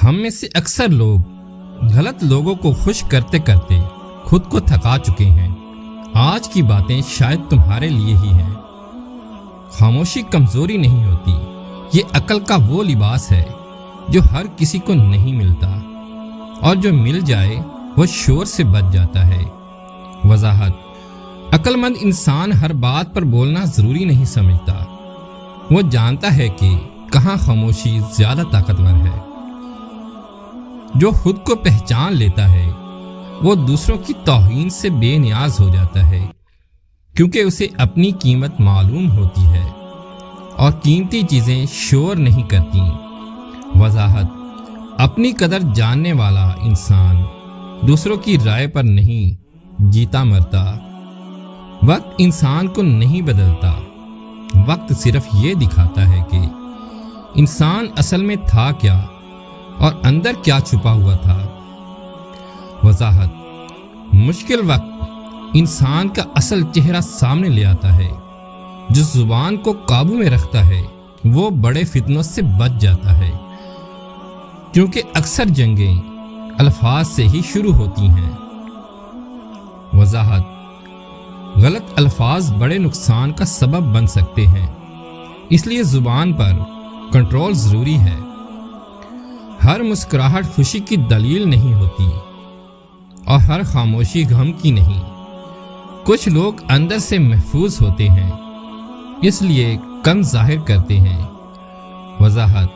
ہم میں سے اکثر لوگ غلط لوگوں کو خوش کرتے کرتے خود کو تھکا چکے ہیں۔ آج کی باتیں شاید تمہارے لیے ہی ہیں۔ خاموشی کمزوری نہیں ہوتی، یہ عقل کا وہ لباس ہے جو ہر کسی کو نہیں ملتا، اور جو مل جائے وہ شور سے بچ جاتا ہے۔ وضاحت: عقل مند انسان ہر بات پر بولنا ضروری نہیں سمجھتا، وہ جانتا ہے کہ کہاں خاموشی زیادہ طاقتور ہے۔ جو خود کو پہچان لیتا ہے وہ دوسروں کی توہین سے بے نیاز ہو جاتا ہے، کیونکہ اسے اپنی قیمت معلوم ہوتی ہے اور قیمتی چیزیں شور نہیں کرتی۔ وضاحت: اپنی قدر جاننے والا انسان دوسروں کی رائے پر نہیں جیتا مرتا۔ وقت انسان کو نہیں بدلتا، وقت صرف یہ دکھاتا ہے کہ انسان اصل میں تھا کیا اور اندر کیا چھپا ہوا تھا۔ وضاحت: مشکل وقت انسان کا اصل چہرہ سامنے لے آتا ہے۔ جو زبان کو قابو میں رکھتا ہے وہ بڑے فتنوں سے بچ جاتا ہے، کیونکہ اکثر جنگیں الفاظ سے ہی شروع ہوتی ہیں۔ وضاحت: غلط الفاظ بڑے نقصان کا سبب بن سکتے ہیں، اس لیے زبان پر کنٹرول ضروری ہے۔ ہر مسکراہٹ خوشی کی دلیل نہیں ہوتی اور ہر خاموشی غم کی نہیں۔ کچھ لوگ اندر سے محفوظ ہوتے ہیں، اس لیے کم ظاہر کرتے ہیں۔ وضاحت: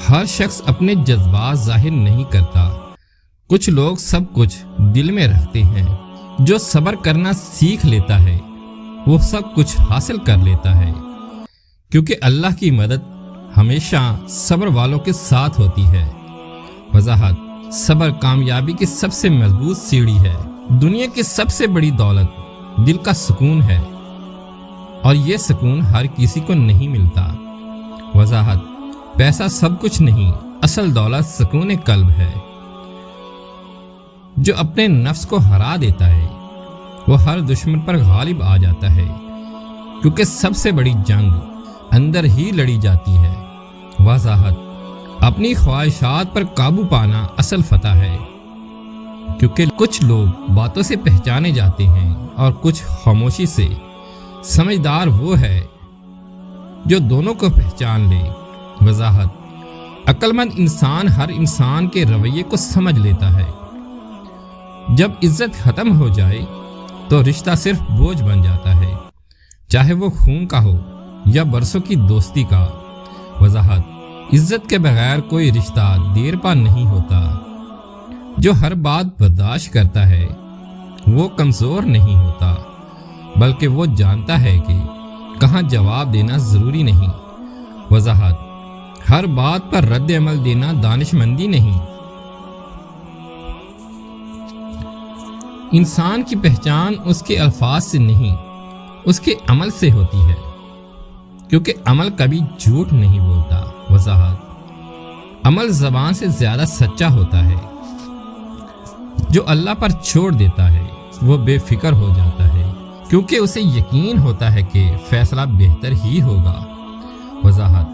ہر شخص اپنے جذبات ظاہر نہیں کرتا، کچھ لوگ سب کچھ دل میں رکھتے ہیں۔ جو صبر کرنا سیکھ لیتا ہے وہ سب کچھ حاصل کر لیتا ہے، کیونکہ اللہ کی مدد ہمیشہ صبر والوں کے ساتھ ہوتی ہے۔ وضاحت: صبر کامیابی کی سب سے مضبوط سیڑھی ہے۔ دنیا کی سب سے بڑی دولت دل کا سکون ہے، اور یہ سکون ہر کسی کو نہیں ملتا۔ وضاحت: پیسہ سب کچھ نہیں، اصل دولت سکون قلب ہے۔ جو اپنے نفس کو ہرا دیتا ہے وہ ہر دشمن پر غالب آ جاتا ہے، کیونکہ سب سے بڑی جنگ اندر ہی لڑی جاتی ہے۔ وضاحت: اپنی خواہشات پر قابو پانا اصل فتح ہے، کیونکہ کچھ لوگ باتوں سے پہچانے جاتے ہیں اور کچھ خاموشی سے۔ سمجھدار وہ ہے جو دونوں کو پہچان لے۔ وضاحت: عقل مند انسان ہر انسان کے رویے کو سمجھ لیتا ہے۔ جب عزت ختم ہو جائے تو رشتہ صرف بوجھ بن جاتا ہے، چاہے وہ خون کا ہو یا برسوں کی دوستی کا۔ وضاحت: عزت کے بغیر کوئی رشتہ دیر پا نہیں ہوتا۔ جو ہر بات برداشت کرتا ہے وہ کمزور نہیں ہوتا، بلکہ وہ جانتا ہے کہ کہاں جواب دینا ضروری نہیں۔ وضاحت: ہر بات پر رد عمل دینا دانش مندی نہیں۔ انسان کی پہچان اس کے الفاظ سے نہیں، اس کے عمل سے ہوتی ہے، کیونکہ عمل کبھی جھوٹ نہیں بولتا۔ وضاحت: عمل زبان سے زیادہ سچا ہوتا ہے۔ جو اللہ پر چھوڑ دیتا ہے وہ بے فکر ہو جاتا ہے، کیونکہ اسے یقین ہوتا ہے کہ فیصلہ بہتر ہی ہوگا۔ وضاحت: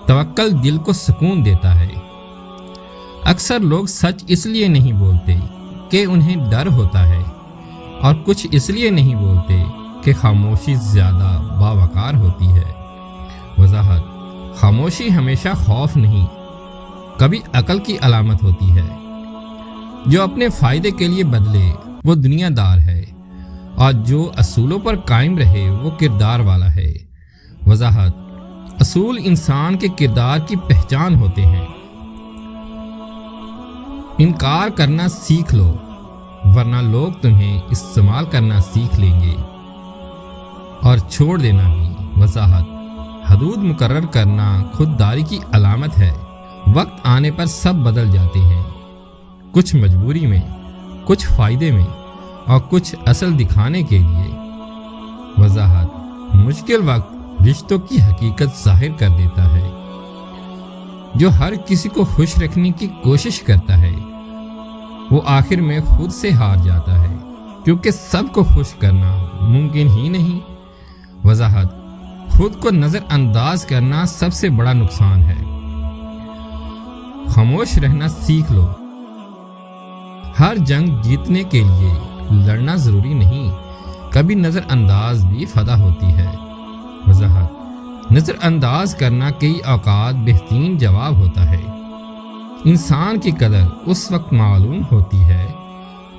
توکل دل کو سکون دیتا ہے۔ اکثر لوگ سچ اس لیے نہیں بولتے کہ انہیں ڈر ہوتا ہے، اور کچھ اس لیے نہیں بولتے کہ خاموشی زیادہ باوقار ہوتی ہے۔ وضاحت: خاموشی ہمیشہ خوف نہیں، کبھی عقل کی علامت ہوتی ہے۔ جو اپنے فائدے کے لیے بدلے وہ دنیا دار ہے، اور جو اصولوں پر قائم رہے وہ کردار والا ہے۔ وضاحت: اصول انسان کے کردار کی پہچان ہوتے ہیں۔ انکار کرنا سیکھ لو، ورنہ لوگ تمہیں استعمال کرنا سیکھ لیں گے، اور چھوڑ دینا بھی۔ وضاحت: حدود مقرر کرنا خودداری کی علامت ہے۔ وقت آنے پر سب بدل جاتے ہیں، کچھ مجبوری میں، کچھ فائدے میں، اور کچھ اصل دکھانے کے لیے۔ وضاحت: مشکل وقت رشتوں کی حقیقت ظاہر کر دیتا ہے۔ جو ہر کسی کو خوش رکھنے کی کوشش کرتا ہے وہ آخر میں خود سے ہار جاتا ہے، کیونکہ سب کو خوش کرنا ممکن ہی نہیں۔ وضاحت: خود کو نظر انداز کرنا سب سے بڑا نقصان ہے۔ خاموش رہنا سیکھ لو۔ ہر جنگ جیتنے کے لیے لڑنا ضروری نہیں، کبھی نظر انداز بھی فتح ہوتی ہے۔ وضاحت: نظر انداز کرنا کئی اوقات بہترین جواب ہوتا ہے۔ انسان کی قدر اس وقت معلوم ہوتی ہے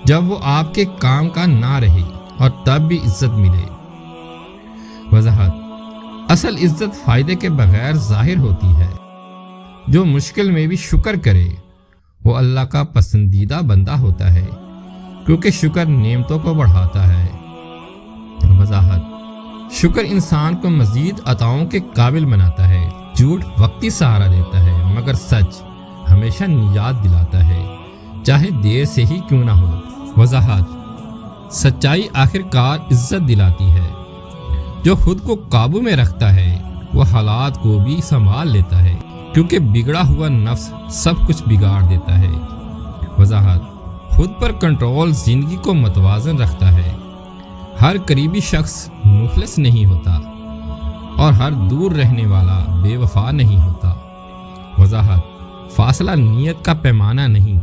جب وہ آپ کے کام کا نہ رہے اور تب بھی عزت ملے۔ وضاحت: اصل عزت فائدے کے بغیر ظاہر ہوتی ہے۔ جو مشکل میں بھی شکر کرے وہ اللہ کا پسندیدہ بندہ ہوتا ہے، کیونکہ شکر نعمتوں کو بڑھاتا ہے۔ وضاحت: شکر انسان کو مزید عطاؤں کے قابل بناتا ہے۔ جھوٹ وقتی سہارا دیتا ہے، مگر سچ ہمیشہ نجات دلاتا ہے، چاہے دیر سے ہی کیوں نہ ہو۔ وضاحت: سچائی آخر کار عزت دلاتی ہے۔ جو خود کو قابو میں رکھتا ہے وہ حالات کو بھی سنبھال لیتا ہے، کیونکہ بگڑا ہوا نفس سب کچھ بگاڑ دیتا ہے۔ وضاحت: خود پر کنٹرول زندگی کو متوازن رکھتا ہے۔ ہر قریبی شخص مخلص نہیں ہوتا اور ہر دور رہنے والا بے وفا نہیں ہوتا۔ وضاحت: فاصلہ نیت کا پیمانہ نہیں۔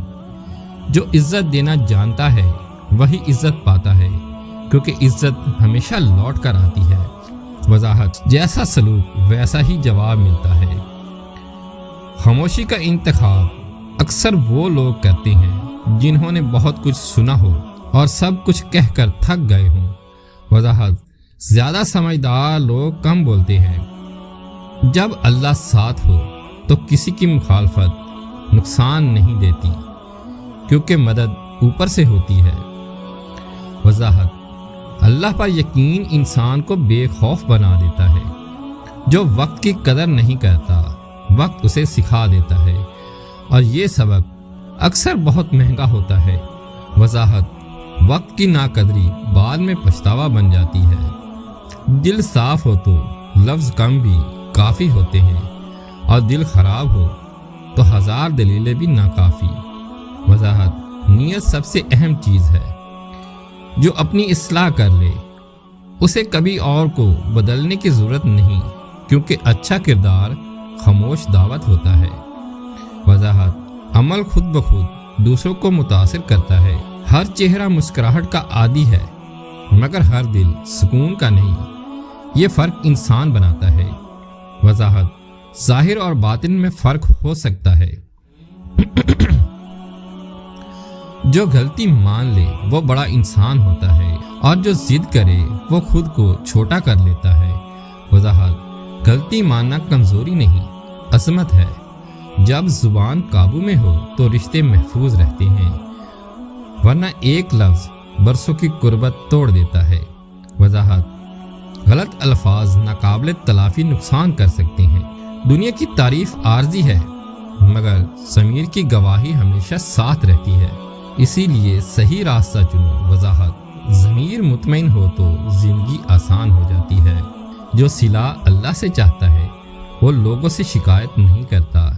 جو عزت دینا جانتا ہے وہی عزت پاتا ہے، کیونکہ عزت ہمیشہ لوٹ کر آتی ہے۔ وضاحت: جیسا سلوک ویسا ہی جواب ملتا ہے۔ خاموشی کا انتخاب اکثر وہ لوگ کرتے ہیں جنہوں نے بہت کچھ سنا ہو اور سب کچھ کہہ کر تھک گئے ہوں۔ وضاحت: زیادہ سمجھدار لوگ کم بولتے ہیں۔ جب اللہ ساتھ ہو تو کسی کی مخالفت نقصان نہیں دیتی، کیونکہ مدد اوپر سے ہوتی ہے۔ وضاحت: اللہ پر یقین انسان کو بے خوف بنا دیتا ہے۔ جو وقت کی قدر نہیں کرتا وقت اسے سکھا دیتا ہے، اور یہ سبق اکثر بہت مہنگا ہوتا ہے۔ وضاحت: وقت کی ناقدری بعد میں پچھتاوا بن جاتی ہے۔ دل صاف ہو تو لفظ کم بھی کافی ہوتے ہیں، اور دل خراب ہو تو 1000 دلیلیں بھی ناکافی۔ وضاحت: نیت سب سے اہم چیز ہے۔ جو اپنی اصلاح کر لے اسے کبھی اور کو بدلنے کی ضرورت نہیں، کیونکہ اچھا کردار خاموش دعوت ہوتا ہے۔ وضاحت: عمل خود بخود دوسروں کو متاثر کرتا ہے۔ ہر چہرہ مسکراہٹ کا عادی ہے، مگر ہر دل سکون کا نہیں۔ یہ فرق انسان بناتا ہے۔ وضاحت: ظاہر اور باطن میں فرق ہو سکتا ہے۔ جو غلطی مان لے وہ بڑا انسان ہوتا ہے، اور جو ضد کرے وہ خود کو چھوٹا کر لیتا ہے۔ وضاحت: غلطی ماننا کمزوری نہیں، عظمت ہے۔ جب زبان قابو میں ہو تو رشتے محفوظ رہتے ہیں، ورنہ ایک لفظ برسوں کی قربت توڑ دیتا ہے۔ وضاحت: غلط الفاظ ناقابل تلافی نقصان کر سکتے ہیں۔ دنیا کی تعریف عارضی ہے، مگر ضمیر کی گواہی ہمیشہ ساتھ رہتی ہے، اسی لیے صحیح راستہ چنو۔ وضاحت: ضمیر مطمئن ہو تو زندگی آسان ہو جاتی ہے۔ جو صلہ اللہ سے چاہتا ہے وہ لوگوں سے شکایت نہیں کرتا،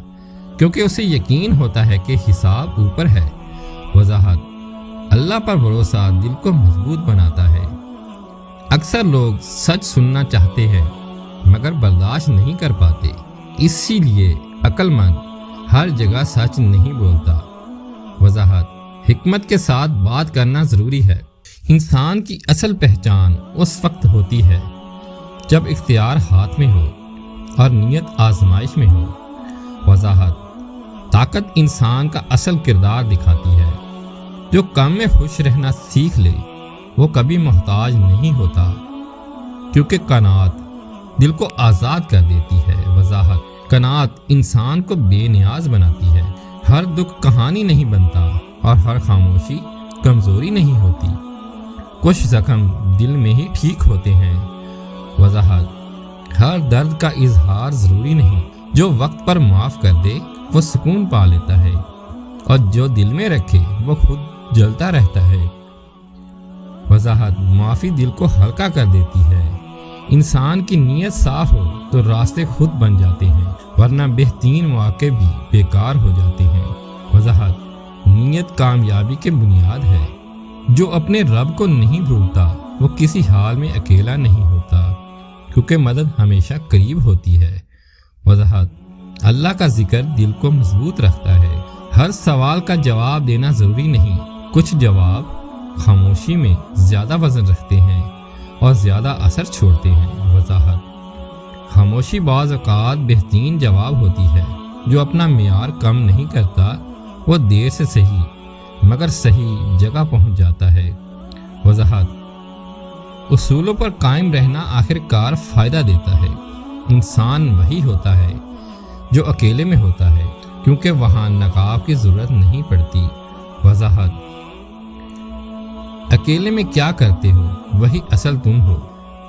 کیونکہ اسے یقین ہوتا ہے کہ حساب اوپر ہے۔ وضاحت: اللہ پر بھروسہ دل کو مضبوط بناتا ہے۔ اکثر لوگ سچ سننا چاہتے ہیں مگر برداشت نہیں کر پاتے، اسی لیے عقل مند ہر جگہ سچ نہیں بولتا۔ وضاحت: حکمت کے ساتھ بات کرنا ضروری ہے۔ انسان کی اصل پہچان اس وقت ہوتی ہے جب اختیار ہاتھ میں ہو اور نیت آزمائش میں ہو۔ وضاحت: طاقت انسان کا اصل کردار دکھاتی ہے۔ جو کم میں خوش رہنا سیکھ لے وہ کبھی محتاج نہیں ہوتا، کیونکہ قناعت دل کو آزاد کر دیتی ہے۔ وضاحت: قناعت انسان کو بے نیاز بناتی ہے۔ ہر دکھ کہانی نہیں بنتا اور ہر خاموشی کمزوری نہیں ہوتی۔ کچھ زخم دل میں ہی ٹھیک ہوتے ہیں۔ وضاحت: ہر درد کا اظہار ضروری نہیں۔ جو وقت پر معاف کر دے وہ سکون پا لیتا ہے، اور جو دل میں رکھے وہ خود جلتا رہتا ہے۔ وضاحت: معافی دل کو ہلکا کر دیتی ہے۔ انسان کی نیت صاف ہو تو راستے خود بن جاتے ہیں، ورنہ بہترین مواقع بھی بیکار ہو جاتے ہیں۔ وضاحت: نیت کامیابی کی بنیاد ہے۔ جو اپنے رب کو نہیں بھولتا وہ کسی حال میں اکیلا نہیں ہوتا، کیونکہ مدد ہمیشہ قریب ہوتی ہے۔ وضاحت: اللہ کا ذکر دل کو مضبوط رکھتا ہے۔ ہر سوال کا جواب دینا ضروری نہیں، کچھ جواب خاموشی میں زیادہ وزن رکھتے ہیں اور زیادہ اثر چھوڑتے ہیں۔ وضاحت: خاموشی بعض اوقات بہترین جواب ہوتی ہے۔ جو اپنا معیار کم نہیں کرتا وہ دیر سے صحیح مگر صحیح جگہ پہنچ جاتا ہے۔ وضاحت: اصولوں پر قائم رہنا آخر کار فائدہ دیتا ہے۔ انسان وہی ہوتا ہے جو اکیلے میں ہوتا ہے، کیونکہ وہاں نقاب کی ضرورت نہیں پڑتی۔ وضاحت: اکیلے میں کیا کرتے ہو وہی اصل تم ہو۔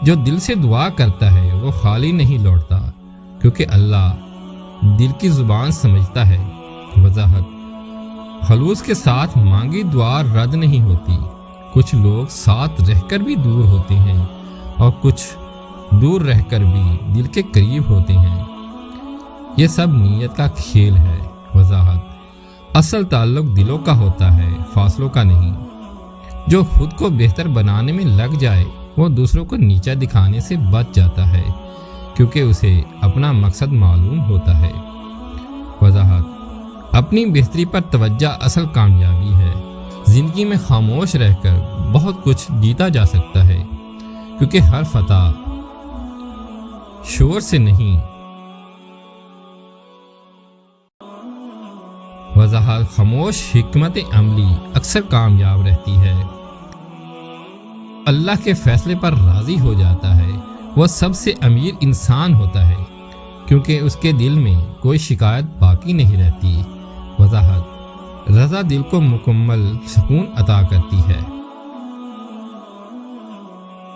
جو دل سے دعا کرتا ہے وہ خالی نہیں لوٹتا، کیونکہ اللہ دل کی زبان سمجھتا ہے۔ وضاحت: خلوص کے ساتھ مانگی دعا رد نہیں ہوتی۔ کچھ لوگ ساتھ رہ کر بھی دور ہوتے ہیں اور کچھ دور رہ کر بھی دل کے قریب ہوتے ہیں۔ یہ سب نیت کا کھیل ہے۔ وضاحت: اصل تعلق دلوں کا ہوتا ہے، فاصلوں کا نہیں۔ جو خود کو بہتر بنانے میں لگ جائے وہ دوسروں کو نیچا دکھانے سے بچ جاتا ہے، کیونکہ اسے اپنا مقصد معلوم ہوتا ہے۔ وضاحت: اپنی بہتری پر توجہ اصل کامیابی ہے۔ زندگی میں خاموش رہ کر بہت کچھ جیتا جا سکتا ہے، کیونکہ ہر فتح شور سے نہیں۔ وضاحت: خاموش حکمت عملی اکثر کامیاب رہتی ہے۔ اللہ کے فیصلے پر راضی ہو جاتا ہے وہ سب سے امیر انسان ہوتا ہے، کیونکہ اس کے دل میں کوئی شکایت باقی نہیں رہتی۔ وضاحت: رضا دل کو مکمل سکون عطا کرتی ہے۔